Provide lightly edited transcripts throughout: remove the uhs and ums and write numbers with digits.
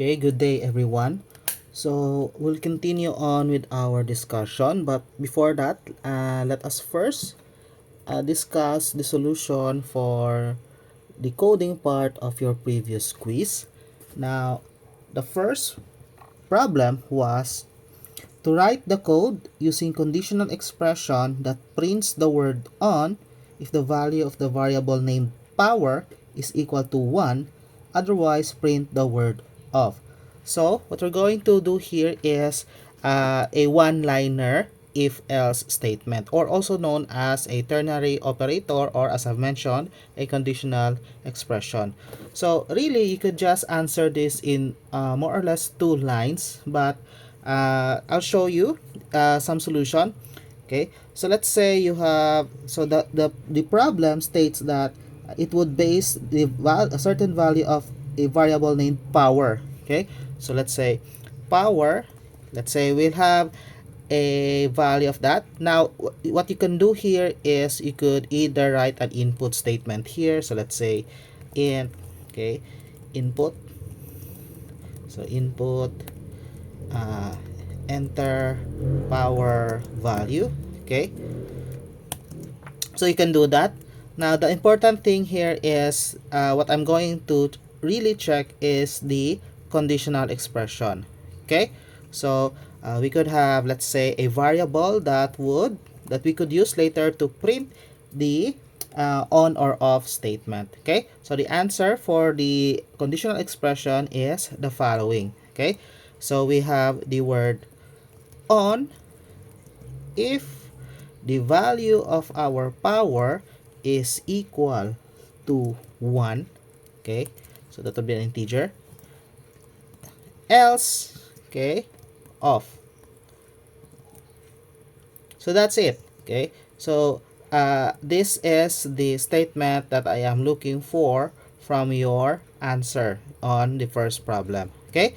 Okay, good day everyone. So we'll continue on with our discussion, but before that, let us first discuss the solution for the coding part of your previous quiz. Now, the first problem was to write the code using conditional expression that prints the word on if the value of the variable named power is equal to 1, otherwise print the word off. So what we're going to do here is a one-liner if-else statement, or also known as a ternary operator, or as I've mentioned, a conditional expression. So really you could just answer this in more or less 2 lines, but I'll show you some solution. Okay, so let's say you have, so the problem states that it would base a certain value of a variable named power. Okay, so let's say power, let's say we'll have a value of that. Now what you can do here is you could either write an input statement here. So let's say int, okay, input, so input, uh, enter power value. Okay, so you can do that. Now the important thing here is what I'm going to really check is the conditional expression. Okay, so we could have, let's say, a variable that we could use later to print the on or off statement. Okay, so the answer for the conditional expression is the following. Okay, so we have the word on if the value of our power is equal to 1. Okay, so that would be an integer, else, okay, off. So that's it. Okay, so this is the statement that I am looking for from your answer on the first problem. Okay,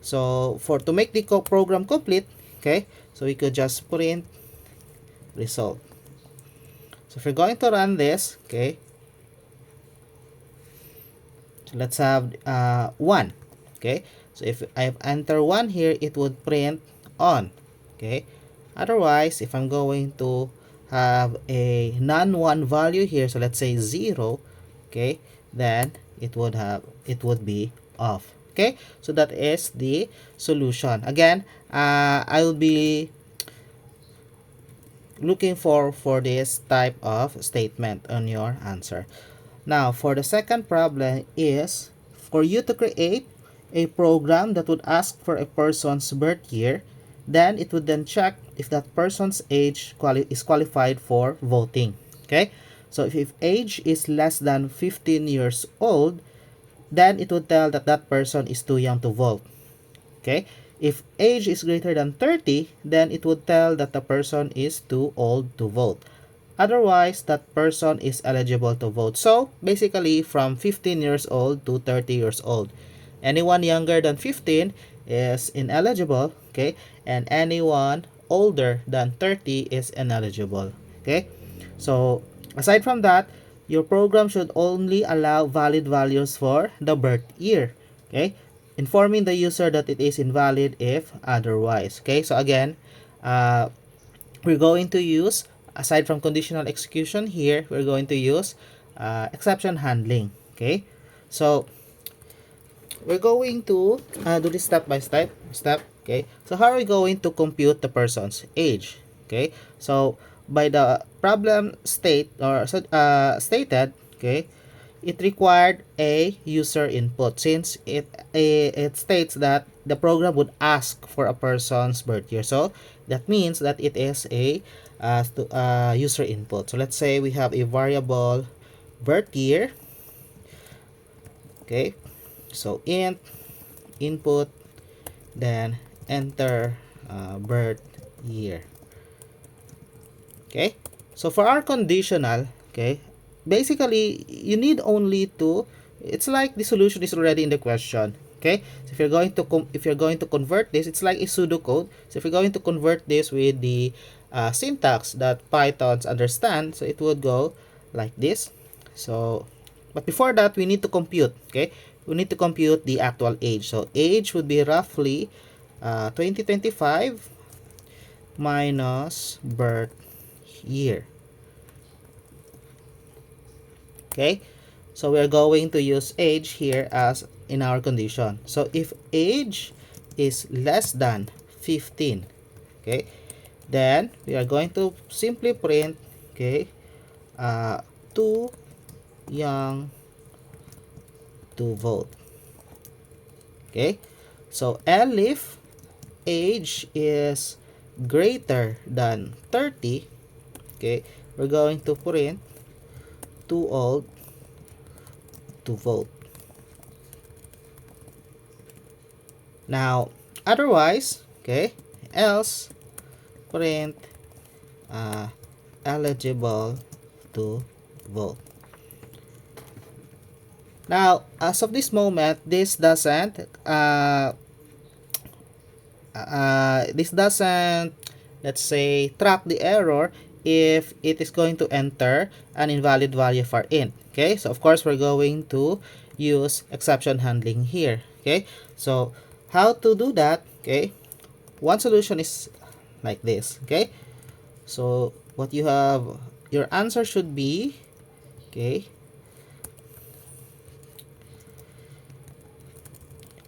so for to make the program complete, okay, so we could just print result. So if you're going to run this, okay, so let's have 1. Okay, so if I enter 1 here, it would print on. Okay, otherwise if I'm going to have a non-1 value here, so let's say 0, okay, then it would be off. Okay, so that is the solution. Again, I will be looking for this type of statement on your answer. Now for the second problem is for you to create a program that would ask for a person's birth year, then it would then check if that person's age is qualified for voting. Okay, so if age is less than 15 years old, then it would tell that that person is too young to vote. Okay, if age is greater than 30, then it would tell that the person is too old to vote. Otherwise, that person is eligible to vote. So, basically, from 15 years old to 30 years old. Anyone younger than 15 is ineligible, okay? And anyone older than 30 is ineligible, okay? So, aside from that, your program should only allow valid values for the birth year, okay? Informing the user that it is invalid if otherwise, okay? So, again, we're going to use, aside from conditional execution here, we're going to use exception handling. Okay, so we're going to do this step by step. Okay, so how are we going to compute the person's age? Okay, so by the problem stated, okay, it required a user input, since it states that the program would ask for a person's birth year. So that means that it is a user input. So let's say we have a variable birth year. Okay, so int input, then enter birth year. Okay, so for our conditional, okay, basically you need only to, it's like the solution is already in the question. Okay, so if you're going to convert this, it's like a pseudocode. So if you're going to convert this with the syntax that Pythons understand, so it would go like this. So but before that, we need to compute. Okay, we need to compute the actual age. So age would be roughly 2025 minus birth year. Okay, so we're going to use age here as in our condition. So if age is less than 15, okay, then we are going to simply print, okay, too young to vote. Okay, so L if age is greater than 30, okay, we're going to print too old to vote. Now, otherwise, okay, else print eligible to vote. Now, as of this moment, this doesn't, let's say, track the error if it is going to enter an invalid value for int. Okay, so of course we're going to use exception handling here. Okay, so how to do that? Okay, one solution is like this. Okay, so what you have, your answer should be, okay,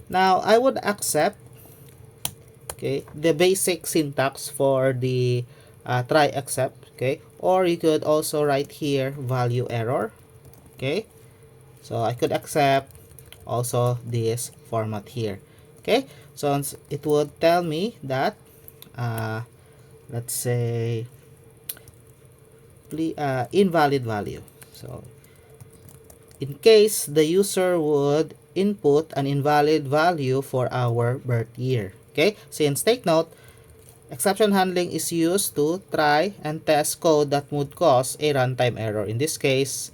now I would accept, okay, the basic syntax for the try except, okay, or you could also write here value error. Okay, so I could accept also this format here. Okay, so it would tell me that let's say invalid value. So in case the user would input an invalid value for our birth year. Okay, since take note, exception handling is used to try and test code that would cause a runtime error. In this case,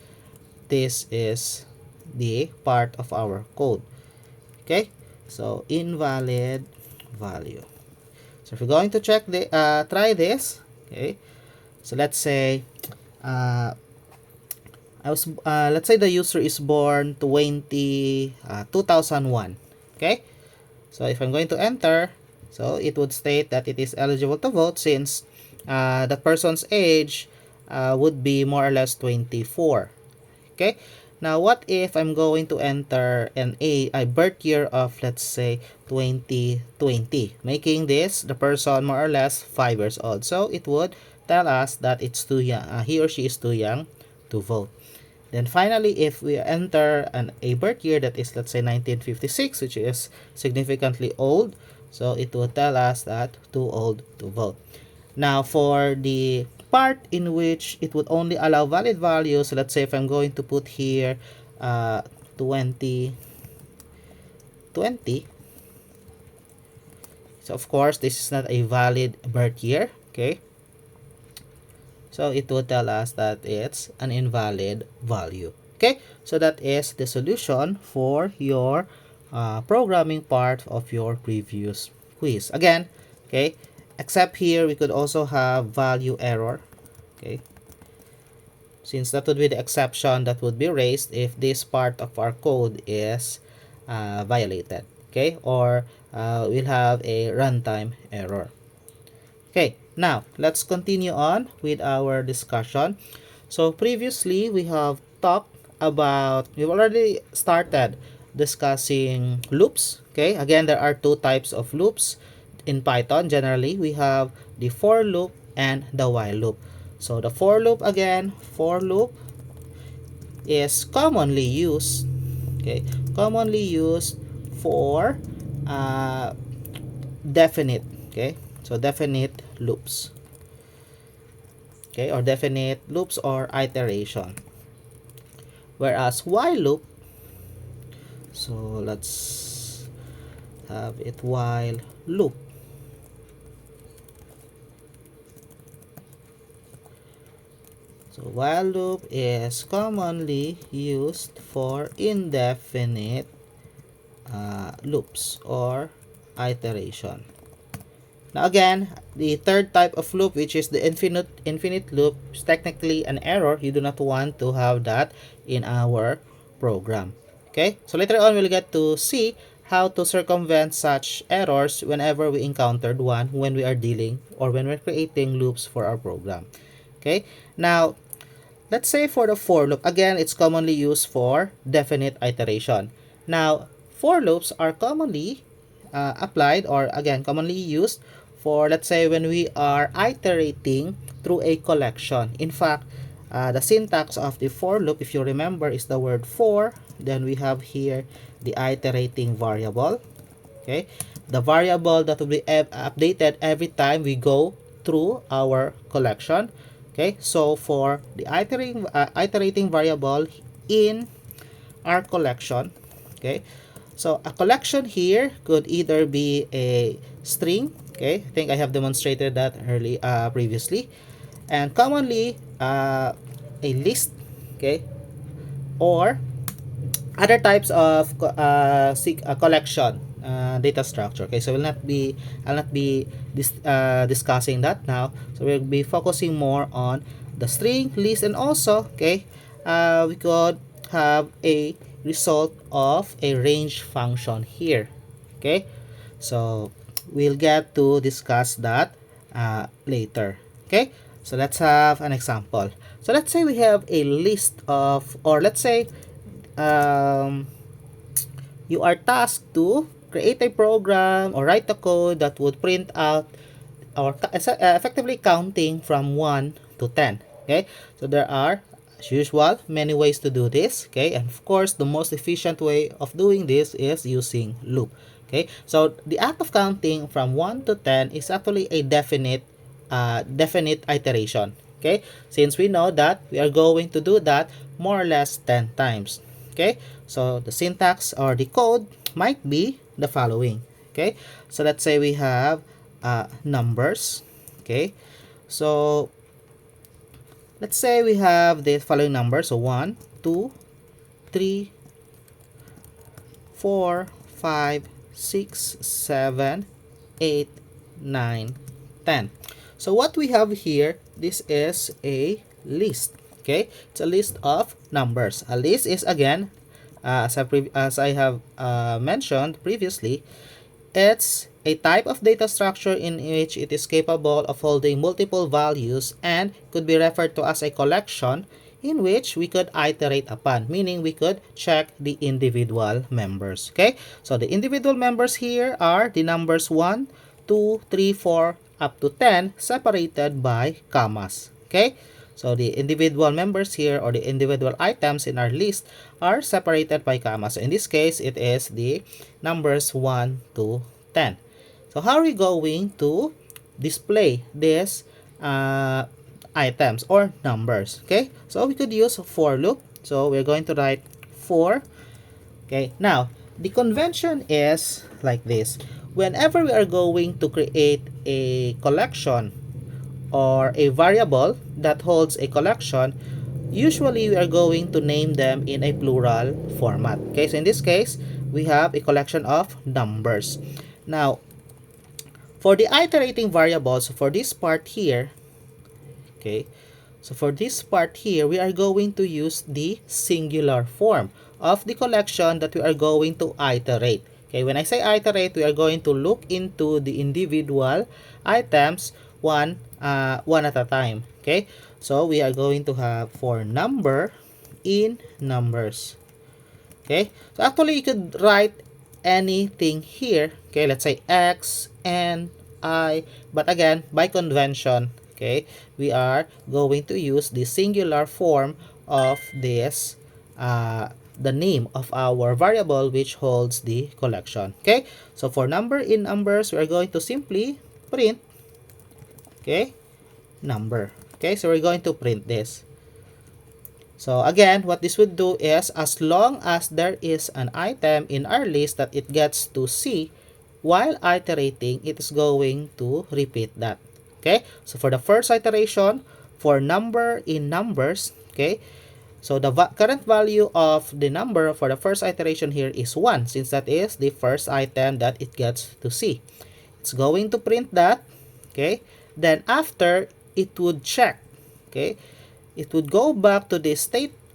this is the part of our code. Okay, so invalid value. So if you're going to check the try this, okay, so let's say let's say the user is born 2001. Okay, so if I'm going to enter, so it would state that it is eligible to vote since the person's age would be more or less 24. Okay, now what if I'm going to enter a birth year of, let's say, 2020, making this the person more or less 5 years old. So it would tell us that it's too young, he or she is too young to vote. Then finally, if we enter a birth year that is, let's say, 1956, which is significantly old, so it will tell us that too old to vote. Now, for the part in which it would only allow valid values, let's say if I'm going to put here 2020, so of course this is not a valid birth year. Okay, so it will tell us that it's an invalid value. Okay, so that is the solution for your programming part of your previous quiz. Again, okay, except here we could also have value error. Okay, since that would be the exception that would be raised if this part of our code is violated. Okay, or we'll have a runtime error. Okay, now let's continue on with our discussion. So previously we have talked about, we've already started discussing loops. Okay, again, there are two types of loops in Python. Generally, we have the for loop and the while loop. So the for loop, again, for loop is commonly used, okay, commonly used for definite, okay, so definite loops, okay, or definite loops or iteration. Whereas while loop, so let's have it while loop. So while loop is commonly used for indefinite loops or iteration. Now again, the third type of loop, which is the infinite loop, is technically an error. You do not want to have that in our program. Okay, so later on we'll get to see how to circumvent such errors whenever we encountered one when we are dealing or when we're creating loops for our program. Okay, now let's say for the for loop, again, it's commonly used for definite iteration. Now, for loops are commonly applied or again commonly used for, let's say, when we are iterating through a collection. In fact, the syntax of the for loop, if you remember, is the word for, then we have here the iterating variable. Okay, the variable that will be updated every time we go through our collection. Okay, so for the iterating variable in our collection, okay, so a collection here could either be a string. Okay, I think I have demonstrated that previously, and commonly a list. Okay, or other types of collection data structure. Okay, so I'll not be discussing that now. So we'll be focusing more on the string, list, and also, okay, we could have a result of a range function here. Okay, so we'll get to discuss that later. Okay, so let's have an example. So let's say we have a list of, or let's say um, you are tasked to create a program or write a code that would print out or effectively counting from 1 to 10. Okay, so there are, as usual, many ways to do this. Okay, and of course the most efficient way of doing this is using loop. Okay, so the act of counting from 1 to 10 is actually a definite iteration. Okay, since we know that we are going to do that more or less 10 times. Okay, so the syntax or the code might be the following. Okay, so let's say we have numbers. Okay, so let's say we have the following numbers. So 1, 2, 3, 4, 5, 6, 7, 8, 9, 10. So what we have here, this is a list. Okay, it's a list of numbers. A list is, again, as I have mentioned previously, it's a type of data structure in which it is capable of holding multiple values and could be referred to as a collection in which we could iterate upon, meaning we could check the individual members. Okay, so the individual members here are the numbers 1, 2, 3, 4, up to 10, separated by commas. Okay, so the individual members here, or the individual items in our list, are separated by commas. So in this case, it is the numbers 1 to 10. So how are we going to display these items or numbers? Okay, so we could use for loop. So we're going to write for. Okay, now the convention is like this. Whenever we are going to create a collection or a variable that holds a collection, usually we are going to name them in a plural format. Okay, so in this case, we have a collection of numbers. Now, for the iterating variables, for this part here, okay, so for this part here, we are going to use the singular form of the collection that we are going to iterate. Okay, when I say iterate, we are going to look into the individual items one at a time. Okay, so we are going to have for number in numbers. Okay, so actually you could write anything here. Okay, let's say X, N, I, but again, by convention, okay, we are going to use the singular form of this the name of our variable which holds the collection. Okay, so for number in numbers, we are going to simply print, okay, number. Okay, so we're going to print this. So again, what this would do is, as long as there is an item in our list that it gets to see while iterating, it is going to repeat that. Okay, so for the first iteration, for number in numbers, okay, so the current value of the number for the first iteration here is 1, since that is the first item that it gets to see. It's going to print that. Okay, then after, it would check. Okay, it would go back to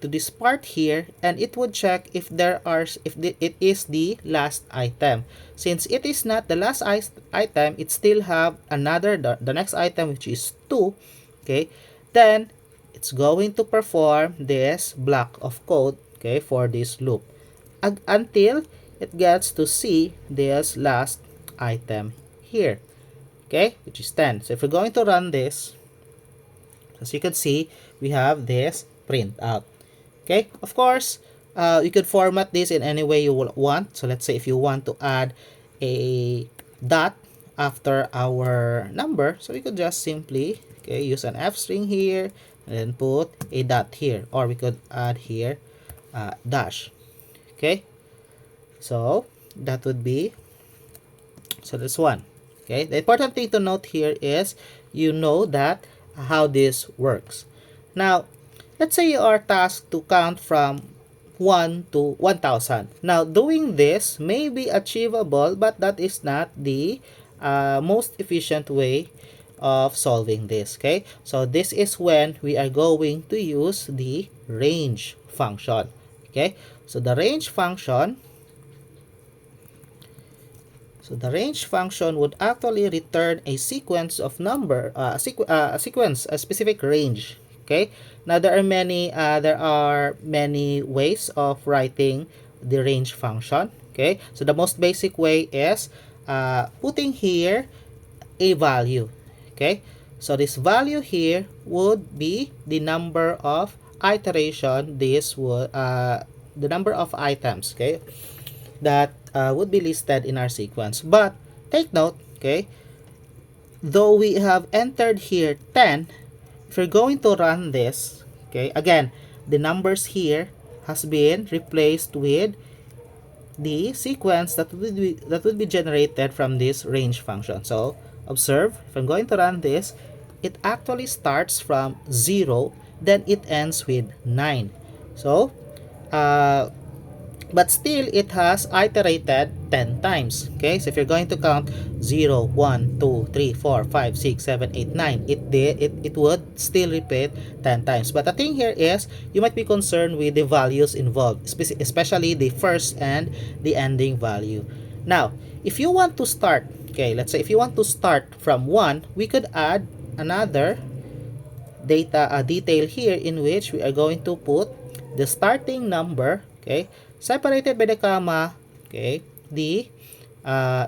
to this part here, and it would check if it is the last item. Since it is not the last item, it still have another the next item, which is 2. Okay, then it's going to perform this block of code, okay, for this loop until it gets to see this last item here, okay, which is 10. So if we're going to run this, as you can see, we have this print out. Okay, of course, you could format this in any way you want. So let's say if you want to add a dot after our number, so we could just simply, okay, use an F string here and then put a dot here, or we could add here dash. Okay, so that would be, so this one. Okay, the important thing to note here is you know that how this works. Now, let's say you are tasked to count from 1 to 1000. Now, doing this may be achievable, but that is not the most efficient way of solving this. Okay, so this is when we are going to use the range function. Okay, so the range function would actually return a sequence of number, a specific range. Okay. Now there are many ways of writing the range function. Okay. So the most basic way is putting here a value. Okay. So this value here would be the number of iteration. This would the number of items. Okay, that would be listed in our sequence. But take note, okay, though we have entered here 10, if you're going to run this, okay, again, the numbers here has been replaced with the sequence that would be generated from this range function. So observe, if I'm going to run this, it actually starts from 0, then it ends with 9. So but still it has iterated 10 times. Okay, so if you're going to count 0, 1, 2, 3, 4, 5, 6, 7, 8, 9, it would still repeat 10 times. But the thing here is you might be concerned with the values involved, especially the first and the ending value. Now, if you want to start, okay, let's say if you want to start from 1, we could add another detail here in which we are going to put the starting number, okay, separated by the comma, okay, the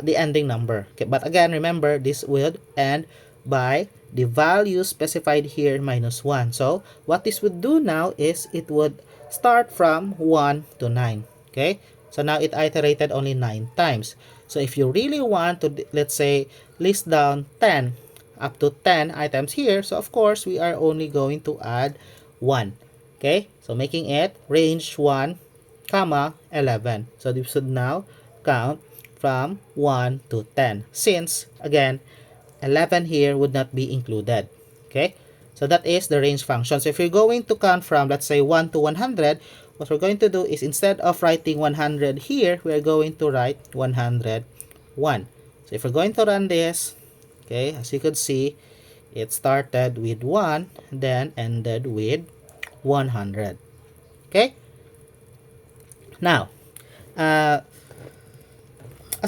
ending number. Okay, but again, remember this would end by the value specified here minus 1. So what this would do now is it would start from 1 to 9. Okay, so now it iterated only 9 times. So if you really want to, let's say, list down 10 up to 10 items here, so of course we are only going to add 1. Okay, so making it range 1 comma 11. So this should now count from 1 to 10, since again 11 here would not be included. Okay, so that is the range function. So if you're going to count from, let's say, 1 to 100, what we're going to do is instead of writing 100 here, we're going to write 101. So if we're going to run this, okay, as you could see, it started with 1, then ended with 100. Okay, now as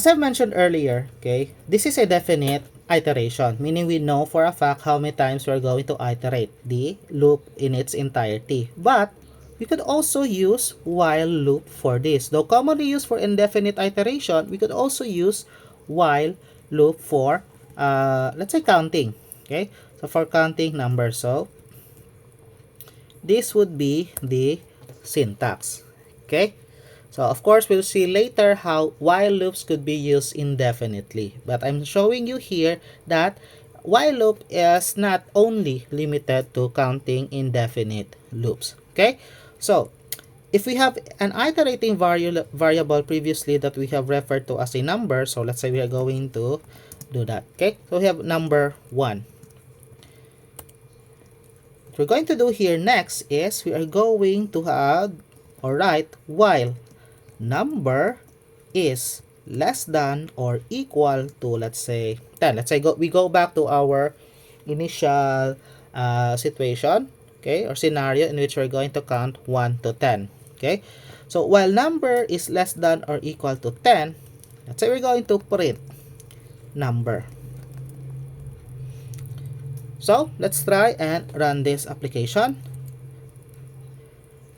I've mentioned earlier, okay, this is a definite iteration, meaning we know for a fact how many times we're going to iterate the loop in its entirety. But we could also use while loop for this. Though commonly used for indefinite iteration, we could also use while loop for let's say counting. Okay, so for counting numbers, so this would be the syntax. Okay, so of course we'll see later how while loops could be used indefinitely, but I'm showing you here that while loop is not only limited to counting indefinite loops. Okay, so if we have an iterating variable previously that we have referred to as a number, so let's say we are going to do that. Okay, so we have number 1. What we're going to do here next is we are going to have or write while number is less than or equal to, let's say, 10. Let's say we go back to our initial situation. okay, or scenario in which we're going to count 1 to 10. Okay, so while number is less than or equal to 10, let's say we're going to print number. So let's try and run this application.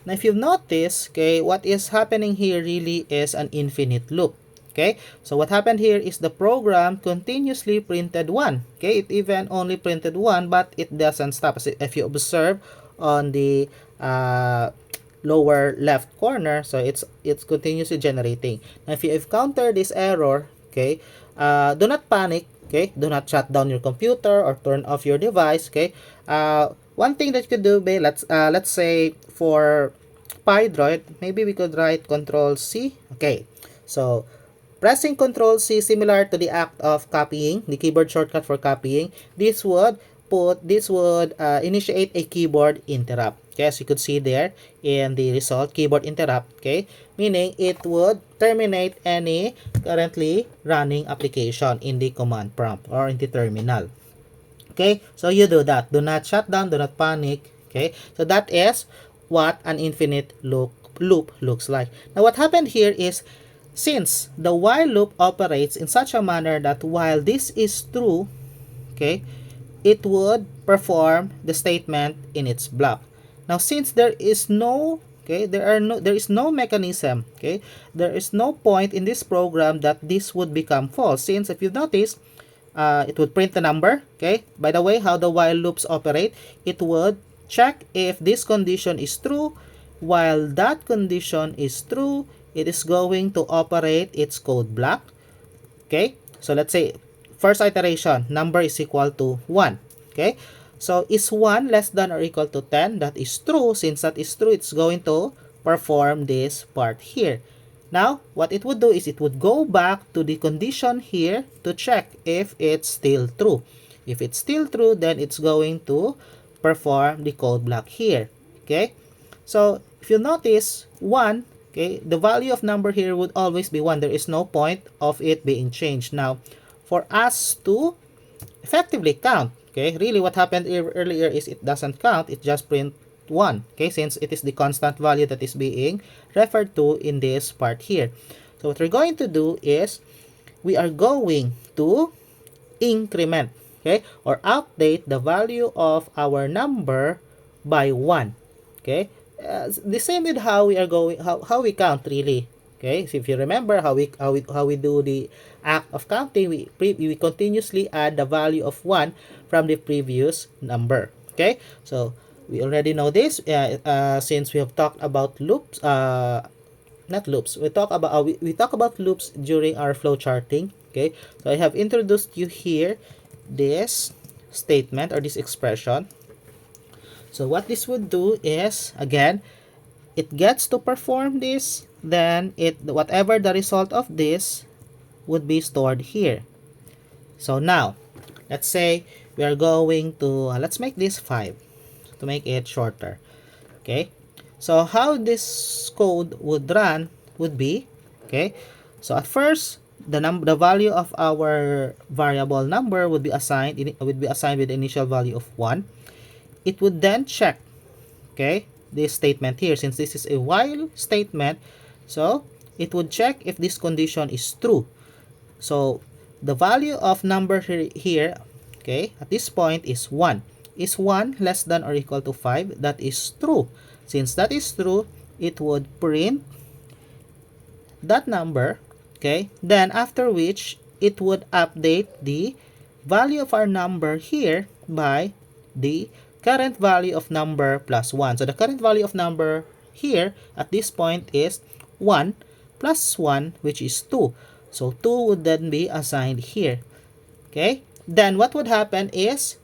Now if you've noticed, okay, what is happening here really is an infinite loop. Okay, so what happened here is the program continuously printed 1. Okay, it even only printed 1, but it doesn't stop. As if you observe on the lower left corner, so it's continuously generating. Now if you encounter this error, okay, do not panic. Okay, do not shut down your computer or turn off your device. Okay, one thing that you could do, let's say for PyDroid, maybe we could write Control C. Okay, so pressing Control C, similar to the act of copying, the keyboard shortcut for copying, this would initiate a keyboard interrupt. Okay, as you could see there in the result, keyboard interrupt. Okay, meaning it would terminate any currently running application in the command prompt or in the terminal. Okay, so you do that. Do not shut down, do not panic. Okay, so that is what an infinite loop looks like. Now what happened here is, since the while loop operates in such a manner that while this is true, okay, it would perform the statement in its block. Now since there is no there is no mechanism, okay, there is no point in this program that this would become false, since if you notice, it would print the number. Okay, by the way, how the while loops operate, it would check if this condition is true. While that condition is true, it is going to operate its code block. Okay, so let's say first iteration, number is equal to 1. Okay, so is 1 less than or equal to 10? That is true. Since that is true, it's going to perform this part here. Now, what it would do is it would go back to the condition here to check if it's still true. If it's still true, then it's going to perform the code block here. Okay, so if you notice 1, okay, the value of number here would always be 1. There is no point of it being changed. Now, for us to effectively count, okay, really what happened earlier is it doesn't count, it just print 1, okay, since it is the constant value that is being referred to in this part here. So what we're going to do is we are going to increment, okay, or update the value of our number by 1. Okay, the same with how we are going, how we count really. Okay, so if you remember how we do the act of counting, we continuously add the value of 1 from the previous number. Okay, so we already know this since we have talked about loops, not loops, we talk about loops during our flow charting. Okay, so I have introduced you here this statement or this expression. So what this would do is, again, it gets to perform this, then whatever the result of this would be stored here. So now let's say we are going to let's make this 5 to make it shorter. Okay, so how this code would run would be, okay, so at first the value of our variable number would be assigned with the initial value of 1. It would then check, okay, this statement here, since this is a while statement, so it would check if this condition is true. So the value of number here, okay, at this point is 1. Is 1 less than or equal to 5? That is true. Since that is true, it would print that number, okay, then after which it would update the value of our number here by the current value of number plus 1. So the current value of number here at this point is 1 plus 1, which is 2. So 2 would then be assigned here. Okay, then what would happen is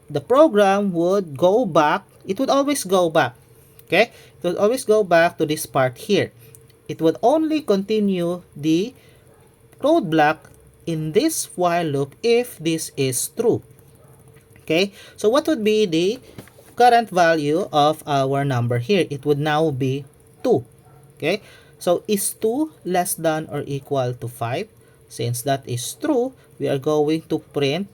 the program would go back. It would always go back. Okay, it would always go back to this part here. It would only continue the code block in this while loop if this is true. Okay, so what would be the current value of our number here? It would now be 2. Okay, so is 2 less than or equal to 5? Since that is true, we are going to print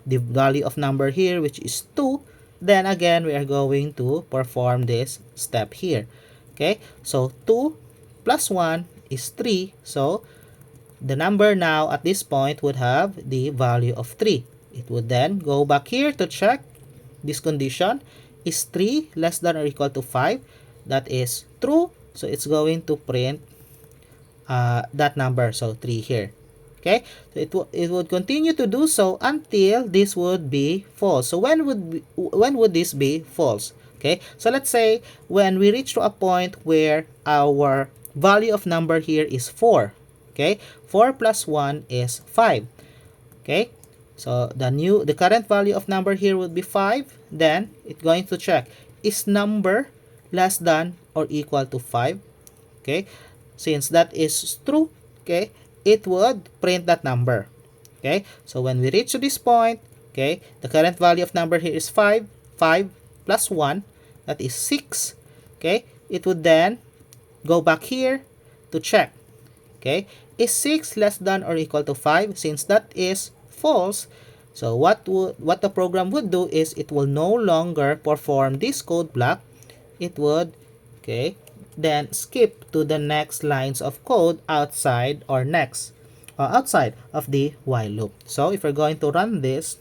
the value of number here, which is 2. then again, we are going to perform this step here. Okay, so 2 plus 1 is 3. So the number now at this point would have the value of 3. It would then go back here to check this condition. Is 3 less than or equal to 5? That is true. So it's going to print that number, so 3 here. Okay, so it would continue to do so until this would be false. So when would this be false? Okay, so let's say when we reach to a point where our value of number here is 4. Okay, 4 plus 1 is 5. Okay, so the current value of number here would be 5. Then it's going to check, is number less than or equal to 5? Okay, since that is true, okay, it would print that number. Okay, so when we reach to this point, okay, the current value of number here is 5. 5 plus 1, that is 6. Okay, it would then go back here to check. Okay, is 6 less than or equal to 5? Since that is false, so what the program would do is it will no longer perform this code block. It would, okay, then skip to the next lines of code outside outside of the while loop. So if we're going to run this,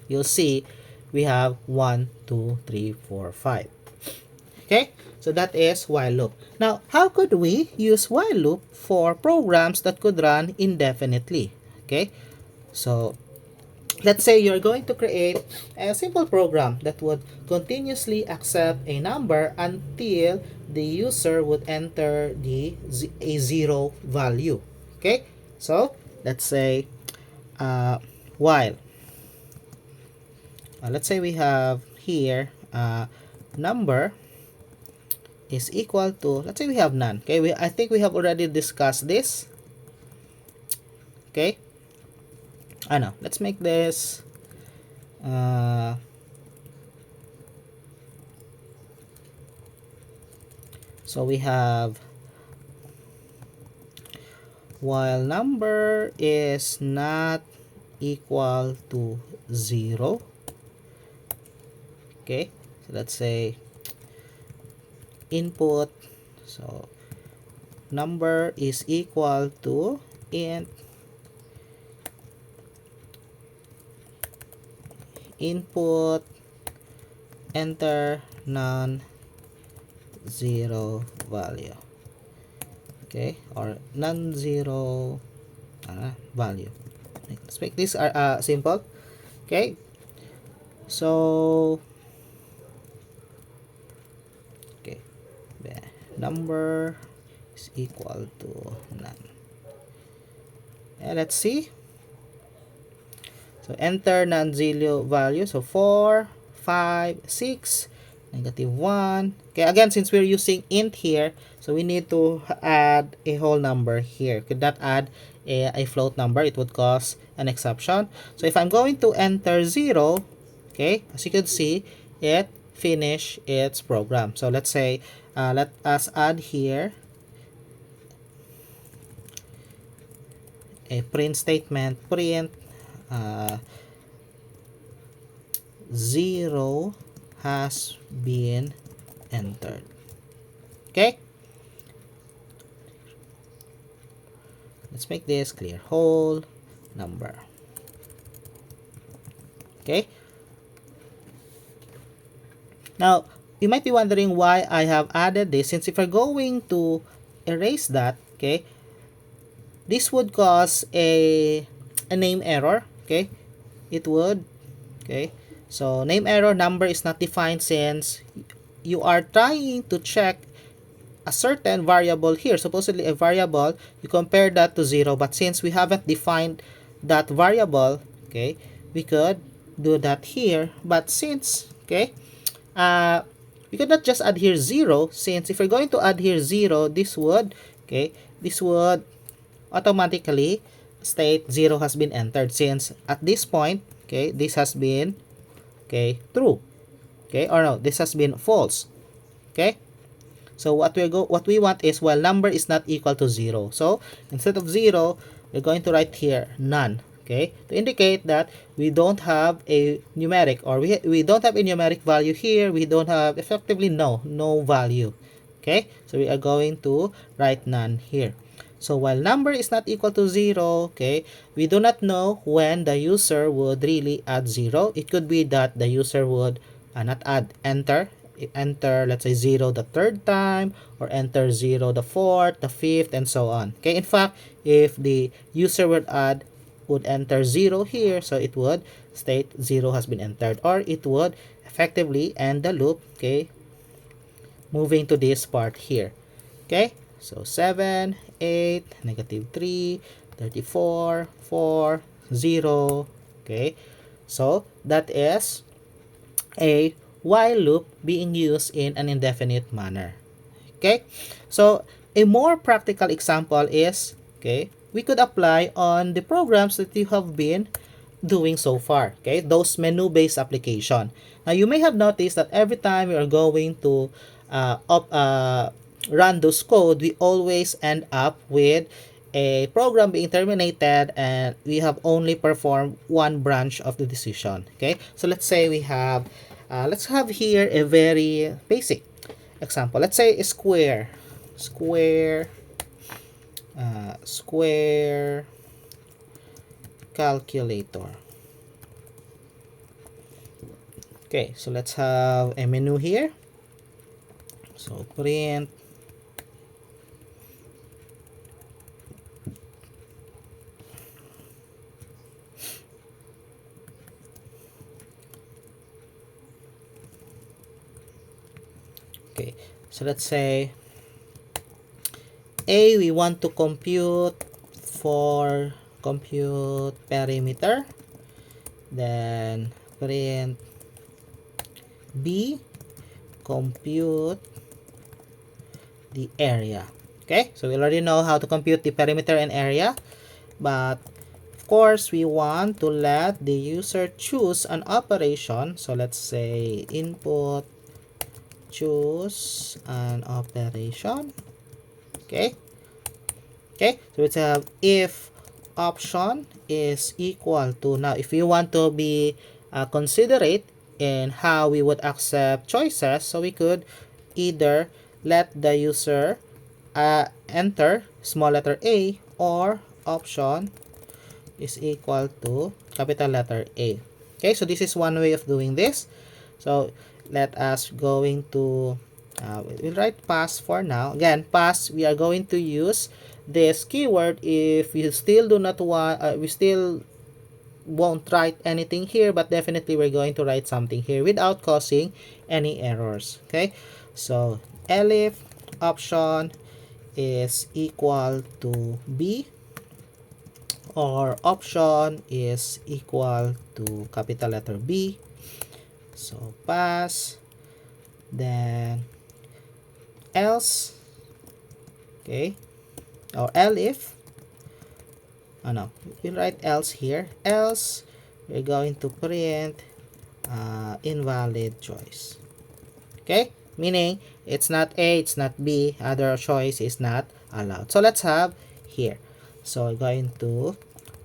you'll see we have 1, 2, 3, 4, 5. Okay, so that is while loop. Now, how could we use while loop for programs that could run indefinitely? Okay, so let's say you're going to create a simple program that would continuously accept a number until the user would enter a 0 value. Okay, so let's say while let's say we have here number is equal to, let's say we have none. Okay, I think we have already discussed this. Okay, no, let's make this so we have while number is not equal to 0. Okay, so let's say input, so number is equal to int input enter non-zero value. Okay, or non-zero value. Let's make this simple. Okay, so okay, number is equal to none. And let's see. So enter non-zero value. So 4, 5, 6, -1. Okay, again, since we're using int here, so we need to add a whole number here. Could not add a float number. It would cause an exception. So if I'm going to enter 0, okay, as you can see, it finish its program. So let's say, let us add here a print statement, print 0 has been entered. Okay, let's make this clear whole number. Okay, now you might be wondering why I have added this, since if we're going to erase that, okay, this would cause a name error. Okay, it would, okay, so name error, number is not defined, since you are trying to check a certain variable here, supposedly a variable, you compare that to 0, but since we haven't defined that variable, okay, we could do that here, but since, okay, we could not just add here 0, since if we're going to add here 0, this would, okay, this would automatically state 0 has been entered, since at this point, okay, this has been, okay, true, okay, or no, this has been false. Okay, so what we want is while number is not equal to 0. So instead of 0, we're going to write here none. okay, to indicate that we don't have a numeric, or we don't have a numeric value here. We don't have effectively no value. Okay, so we are going to write none here. So while number is not equal to 0, okay, we do not know when the user would really add 0. It could be that the user would not add, enter let's say 0 the third time, or enter 0 the fourth, the fifth, and so on. Okay, in fact, if the user would enter 0 here, so it would state 0 has been entered, or it would effectively end the loop, okay, moving to this part here. Okay, so 7, 8, -3, 34, 4, 0. Okay, so that is a while loop being used in an indefinite manner. Okay, so a more practical example is, okay, we could apply on the programs that you have been doing so far, okay, those menu-based application. Now, you may have noticed that every time we are going to run those code, we always end up with a program being terminated and we have only performed one branch of the decision. Okay, so let's say we have let's have here a very basic example. Let's say a square calculator. Okay, so let's have a menu here. So print okay, so let's say A, we want to compute perimeter, then print B, compute the area. Okay, so we already know how to compute the perimeter and area, but of course we want to let the user choose an operation. So let's say input choose an operation. Okay, so it's a if option is equal to, now if you want to be considerate in how we would accept choices, so we could either let the user enter small letter A, or option is equal to capital letter A. Okay, so this is one way of doing this. So let us going to we'll write pass for now. Again, pass, we are going to use this keyword if you still do not want we still won't write anything here, but definitely we're going to write something here without causing any errors. Okay, so elif option is equal to B, or option is equal to capital letter B. So pass, then else, okay, or elif, oh no, we'll write else here. Else, we're going to print invalid choice. Okay, meaning it's not A, it's not B, other choice is not allowed. So let's have here. So we're going to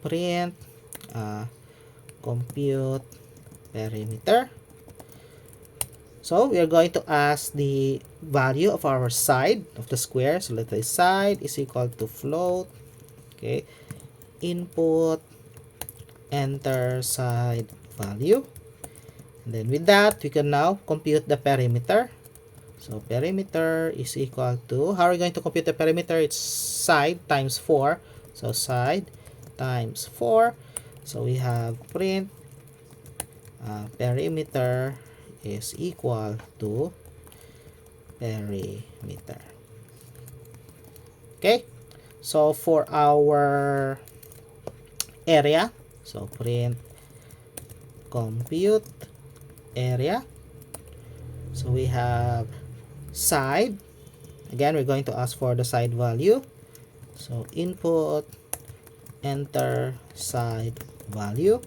print compute perimeter. So we are going to ask the value of our side of the square. So let's say side is equal to float. Okay, input, enter side value. And then with that, we can now compute the perimeter. So perimeter is equal to, how are we going to compute the perimeter? It's side times 4. So side times 4. So we have print perimeter is equal to perimeter. Okay, so for our area, so print compute area. So we have side, again we're going to ask for the side value. So input, enter side value.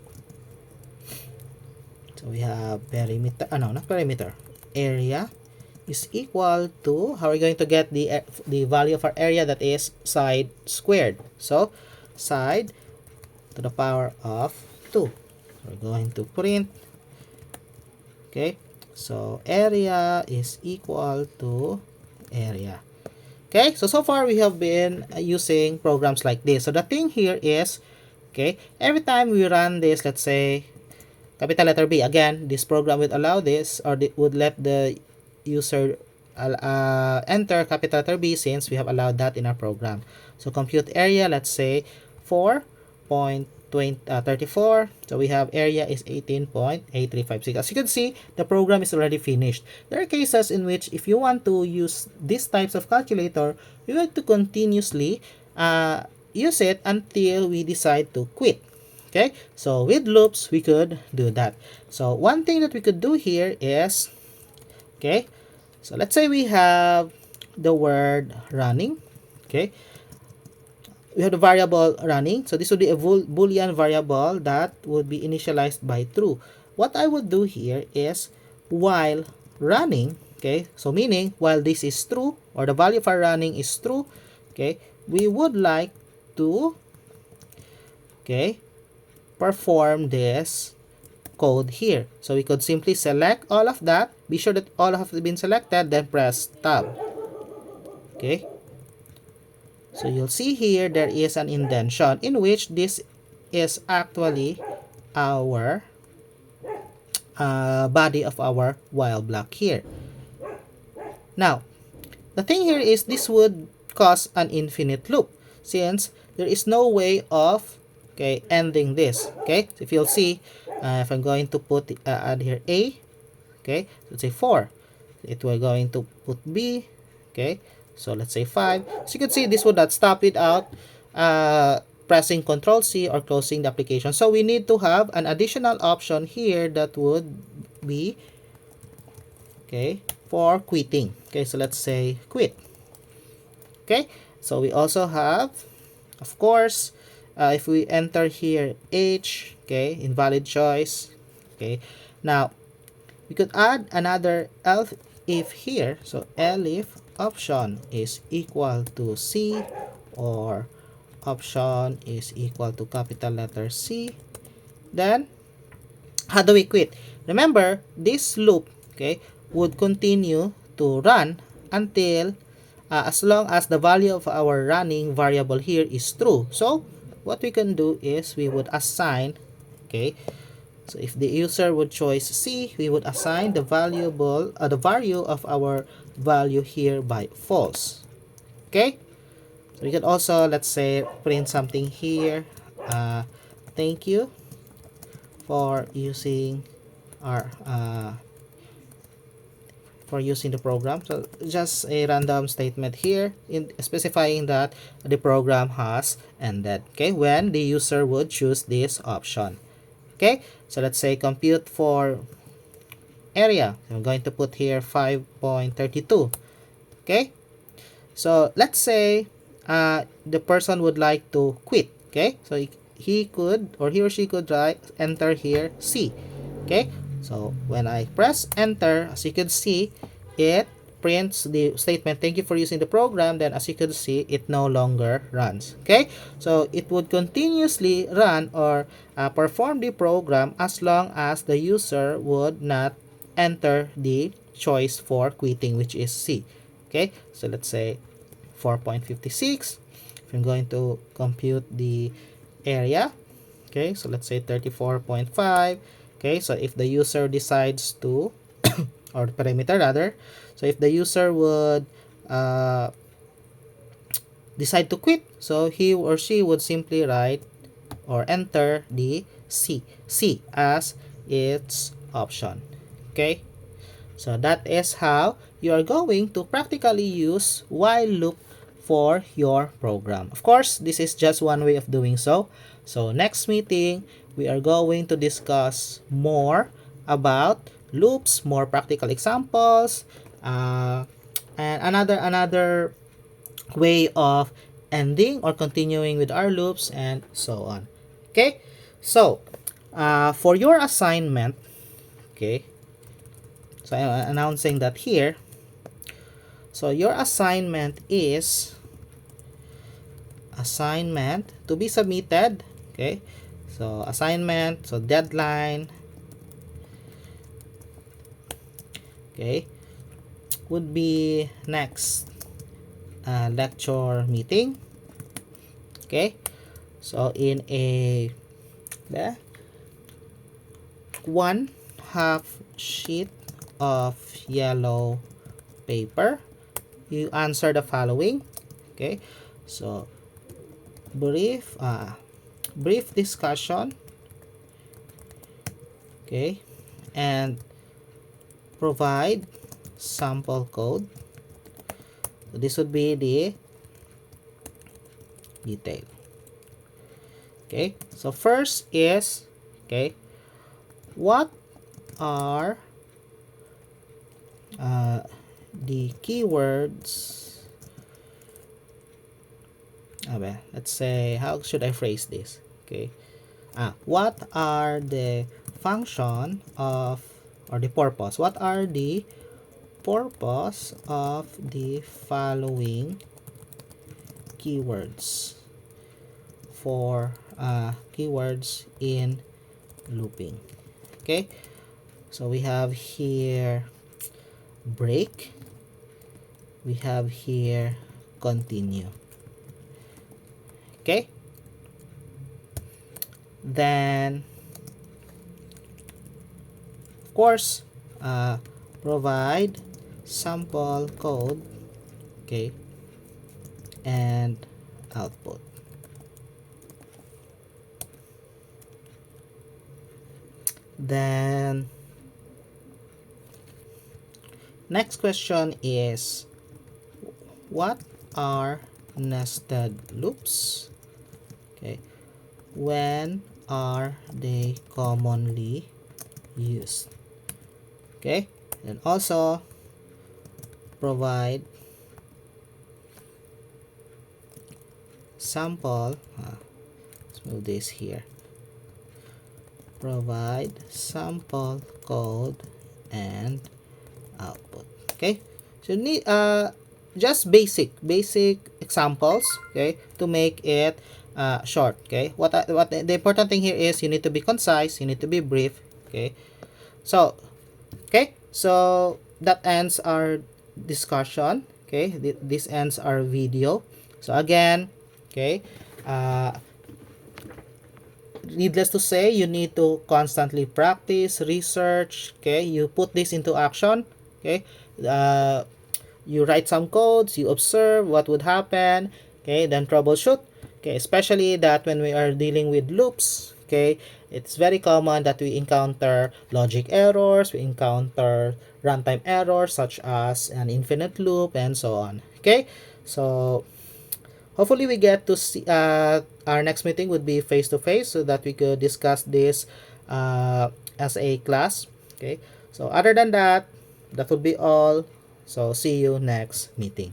So we have perimeter, no, not perimeter, area is equal to, how are we going to get the value of our area? That is side squared. So side to the power of 2. We're going to print, okay, so area is equal to area. Okay, so far we have been using programs like this. So the thing here is, okay, every time we run this, let's say capital letter B, again, this program would allow this, or would let the user enter capital letter B, since we have allowed that in our program. So compute area, let's say 4.34. So we have area is 18.8356. As you can see, the program is already finished. There are cases in which if you want to use these types of calculator, you have to continuously use it until we decide to quit. Okay, so with loops, we could do that. So one thing that we could do here is, okay, so let's say we have the word running. Okay, we have the variable running. So this would be a Boolean variable that would be initialized by true. What I would do here is while running, okay, so meaning while this is true, or the value for running is true, okay, we would like to, okay, perform this code here. So we could simply select all of that, be sure that all have been selected, then press tab. Okay, so you'll see here there is an indentation in which this is actually our body of our while block here. Now the thing here is this would cause an infinite loop, since there is no way of, okay, ending this. Okay, so if you'll see, if I'm going to put add here A, okay, let's say 4, it will going to put B, okay, so let's say 5. So you can see this would not stop without pressing Control C or closing the application. So we need to have an additional option here that would be, okay, for quitting. Okay, so let's say quit. Okay, so we also have, of course, if we enter here H, okay, invalid choice. Okay, now we could add another else if here. So elif option is equal to C, or option is equal to capital letter C. Then how do we quit? Remember, this loop, okay, would continue to run until as long as the value of our running variable here is true. So what we can do is we would assign, okay, so if the user would choose C, we would assign the value of our value here by false. Okay, so we can also, let's say, print something here, thank you for using our for using the program. So just a random statement here in specifying that the program has ended, okay, when the user would choose this option. Okay, so let's say compute for area. I'm going to put here 5.32. Okay, so let's say the person would like to quit. Okay, so he could, or he or she could enter here C. Okay, so when I press enter, as you can see, it prints the statement, thank you for using the program. Then as you can see, it no longer runs. Okay, so it would continuously run or perform the program as long as the user would not enter the choice for quitting, which is C. Okay, so let's say 4.56. If I'm going to compute the area, okay, so let's say 34.5. Okay, so if the user decides to or the parameter rather, so if the user would decide to quit, so he or she would simply write or enter the C as its option. Okay, so that is how you are going to practically use while loop for your program. Of course, this is just one way of doing so. So next meeting, we are going to discuss more about loops, more practical examples, and another way of ending or continuing with our loops, and so on. Okay, so for your assignment, okay, so I'm announcing that here. So your assignment is assignment to be submitted, okay, So assignment, so deadline, okay, would be next lecture meeting. Okay, so in a the 1/2 sheet of yellow paper, you answer the following. Okay, so brief discussion, okay, and provide sample code. So this would be the detail. Okay, so first is, okay, what are the keywords, let's say, how should I phrase this? Okay, what are the function of, or the purpose, what are the purpose of the following keywords for keywords in looping? Okay, so we have here break, we have here continue. Okay, then of course provide sample code, okay, and output. Then next question is, what are nested loops? Okay, when are they commonly used? Okay, and also provide sample, let's move this here, provide sample code and output. Okay, so need just basic examples, okay, to make it short. Okay, what the important thing here is you need to be concise, you need to be brief. Okay, so that ends our discussion. Okay, this ends our video. So again, okay, needless to say, you need to constantly practice, research. Okay, you put this into action. Okay, you write some codes, you observe what would happen. Okay, then troubleshoot. Okay, especially that when we are dealing with loops. Okay, it's very common that we encounter logic errors, we encounter runtime errors such as an infinite loop and so on. Okay, so hopefully we get to see our next meeting would be face to face so that we could discuss this as a class. Okay, so other than that, that would be all. So see you next meeting.